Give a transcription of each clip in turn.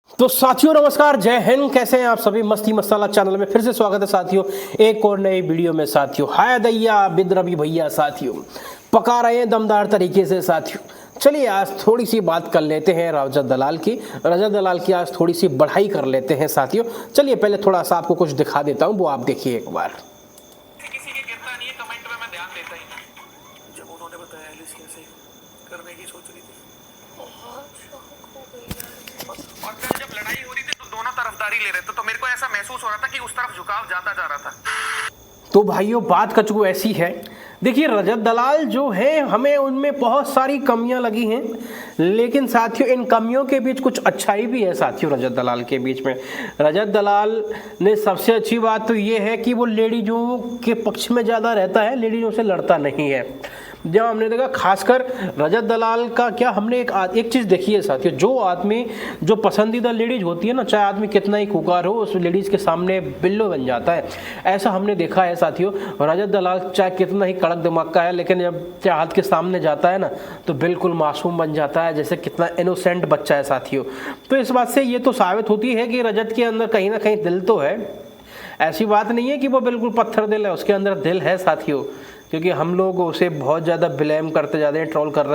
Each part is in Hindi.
तो साथियों नमस्कार, जय हिंद। कैसे हैं आप सभी? मस्ती मसाला चैनल में फिर से स्वागत है साथियों, एक और नई वीडियो में साथियों। हाय दैया बिद रवि भैया साथियों पका रहे हैं दमदार तरीके से साथियों। चलिए आज थोड़ी सी बात कर लेते हैं रजत दलाल की। आज थोड़ी सी बढ़ाई कर लेते हैं साथियों। चलिए पहले थोड़ा सा आपको कुछ दिखा देता हूँ, वो आप देखिए एक बार। किसी की गिरता नहीं है कमेंट में, मैं ध्यान देता ही नहीं। जब उन्होंने बताया एलिस कैसे करने की सोच रही थी, बहुत शौक हो गई यार। और कल जब लड़ाई हो रही थी तो दोनों तरफदारी ले रहे थे, तो मेरे को ऐसा महसूस हो रहा था कि उस तरफ झुकाव जाता जा रहा था। तो भाइयों बात कचू ऐसी है, देखिए रजत दलाल जो है हमें उनमें बहुत सारी कमियां लगी हैं, लेकिन साथियों इन कमियों के बीच कुछ अच्छाई भी है साथियों। रजत दलाल के बीच में रजत दलाल ने सबसे अच्छी बात तो ये है कि वो लेडीजों के पक्ष में ज़्यादा रहता है, लेडीजों से लड़ता नहीं है। जब हमने देखा खासकर रजत दलाल का क्या, हमने एक चीज़ देखी है साथियों, जो आदमी जो पसंदीदा लेडीज होती है ना, चाहे आदमी कितना ही खुकार हो उस लेडीज़ के सामने बिल्लो बन जाता है। ऐसा हमने देखा है साथियों। रजत दलाल चाहे कितना ही कड़क दिमाग का है, लेकिन जब चाहत के सामने जाता है ना तो बिल्कुल मासूम बन जाता है, जैसे कितना इनोसेंट बच्चा है साथियों। तो इस बात से ये तो साबित होती है कि रजत के अंदर कहीं ना कहीं दिल तो है। ऐसी बात नहीं है कि वो बिल्कुल पत्थर दिल है, उसके अंदर दिल है साथियों। क्योंकि हम लोग उसे बहुत ज़्यादा ब्लेम करते जाते हैं, ट्रोल कर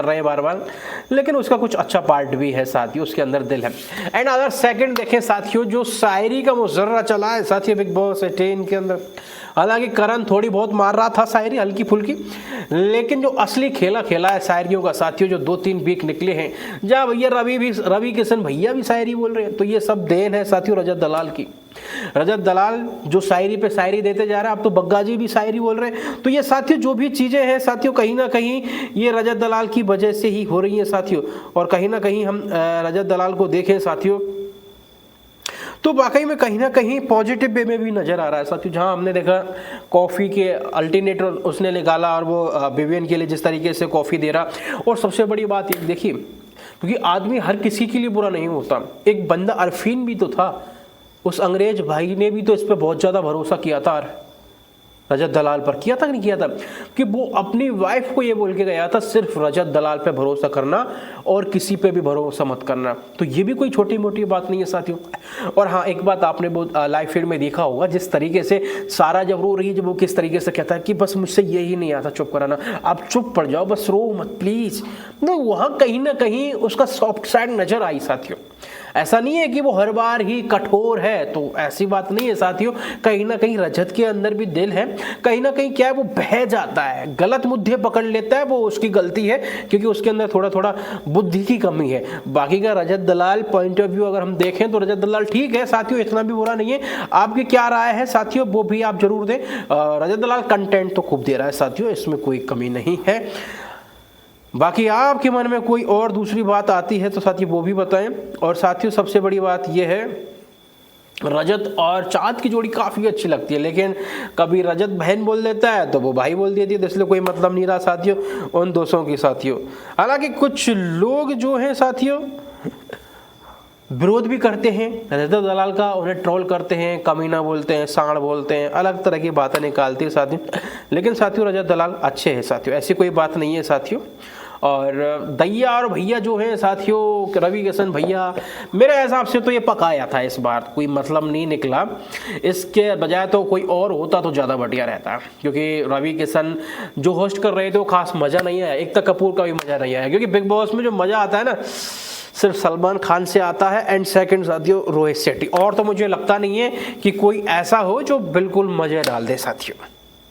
रहे हैं बार बार, लेकिन उसका कुछ अच्छा पार्ट भी है साथियों, उसके अंदर दिल है। एंड अगर सेकंड देखें साथियों, जो शायरी का मुजर्रा चला है साथियों बिग बॉस 18 के अंदर, हालांकि करण थोड़ी बहुत मार रहा था शायरी हल्की फुल्की, लेकिन जो असली खेला है शायरियों का साथियों, जो 2-3 वीक निकले हैं, जहाँ भैया रवि किशन भैया भी शायरी बोल रहे हैं, तो ये सब देन है साथियों रजत दलाल की। रजत दलाल जो शायरी पे शायरी देते जा रहे हैं, अब तो बग्गा जी भी शायरी बोल रहे हैं। तो ये साथियों जो भी चीज़ें हैं साथियों, कहीं ना कहीं ये रजत दलाल की वजह से ही हो रही हैं साथियों। और कहीं ना कहीं हम रजत दलाल को देखें साथियों तो वाकई में कहीं ना कहीं पॉजिटिव वे में भी नज़र आ रहा है साथियों। जहां हमने देखा कॉफ़ी के अल्टरनेटर उसने निकाला, और वो विवियन के लिए जिस तरीके से कॉफ़ी दे रहा। और सबसे बड़ी बात ये देखिए, क्योंकि आदमी हर किसी के लिए बुरा नहीं होता। एक बंदा अरफीन भी तो था, उस अंग्रेज भाई ने भी तो इस पर बहुत ज़्यादा भरोसा किया था, रजत दलाल पर किया था कि नहीं किया था, कि वो अपनी वाइफ को ये बोल के गया था सिर्फ रजत दलाल पे भरोसा करना और किसी पे भी भरोसा मत करना। तो ये भी कोई छोटी मोटी बात नहीं है साथियों। और हाँ, एक बात आपने वो लाइव फीड में देखा होगा, जिस तरीके से सारा जब रो रही है, जब वो किस तरीके से कहता है कि बस मुझसे यही नहीं आता चुप कराना, आप चुप पड़ जाओ, बस रो मत प्लीज। तो वहाँ कहीं ना कहीं उसका सॉफ्ट साइड नजर आई साथियों। ऐसा नहीं है कि वो हर बार ही कठोर है, तो ऐसी बात नहीं है साथियों। कहीं ना कहीं रजत के अंदर भी दिल है, कहीं ना कहीं क्या है वो बह जाता है, गलत मुद्दे पकड़ लेता है, वो उसकी गलती है, क्योंकि उसके अंदर थोड़ा थोड़ा बुद्धि की कमी है। बाकी का रजत दलाल पॉइंट ऑफ व्यू अगर हम देखें तो रजत दलाल ठीक है साथियों, इतना भी बुरा नहीं है। आपकी क्या राय है साथियों, वो भी आप जरूर दें। रजत दलाल कंटेंट तो खूब दे रहा है साथियों, इसमें कोई कमी नहीं है। बाकी आपके मन में कोई और दूसरी बात आती है तो साथियों वो भी बताएं। और साथियों सबसे बड़ी बात यह है, रजत और चाँद की जोड़ी काफ़ी अच्छी लगती है, लेकिन कभी रजत बहन बोल देता है तो वो भाई बोल देती है, तो इसलिए कोई मतलब नहीं रहा साथियों उन दोस्तों की साथियों। हालांकि कुछ लोग जो हैं साथियों विरोध भी करते हैं रजत दलाल का, उन्हें ट्रोल करते हैं, कमीना बोलते हैं, सांड बोलते हैं, अलग तरह की बातें निकालते हैं साथियों। लेकिन साथियों रजत दलाल अच्छे हैं साथियों, ऐसी कोई बात नहीं है साथियों। और दैया और भैया जो हैं साथियों, रवि किशन भैया, मेरे हिसाब से तो ये पकाया था इस बार, कोई मतलब नहीं निकला। इसके बजाय तो कोई और होता तो ज़्यादा बढ़िया रहता, क्योंकि रवि किशन जो होस्ट कर रहे थे वो खास मज़ा नहीं आया। एकता कपूर का भी मज़ा नहीं आया, क्योंकि बिग बॉस में जो मज़ा आता है ना सिर्फ सलमान खान से आता है, एंड सेकंड साथियों रोहित शेट्टी। और तो मुझे लगता नहीं है कि कोई ऐसा हो जो बिल्कुल मज़े डाल दे साथियों।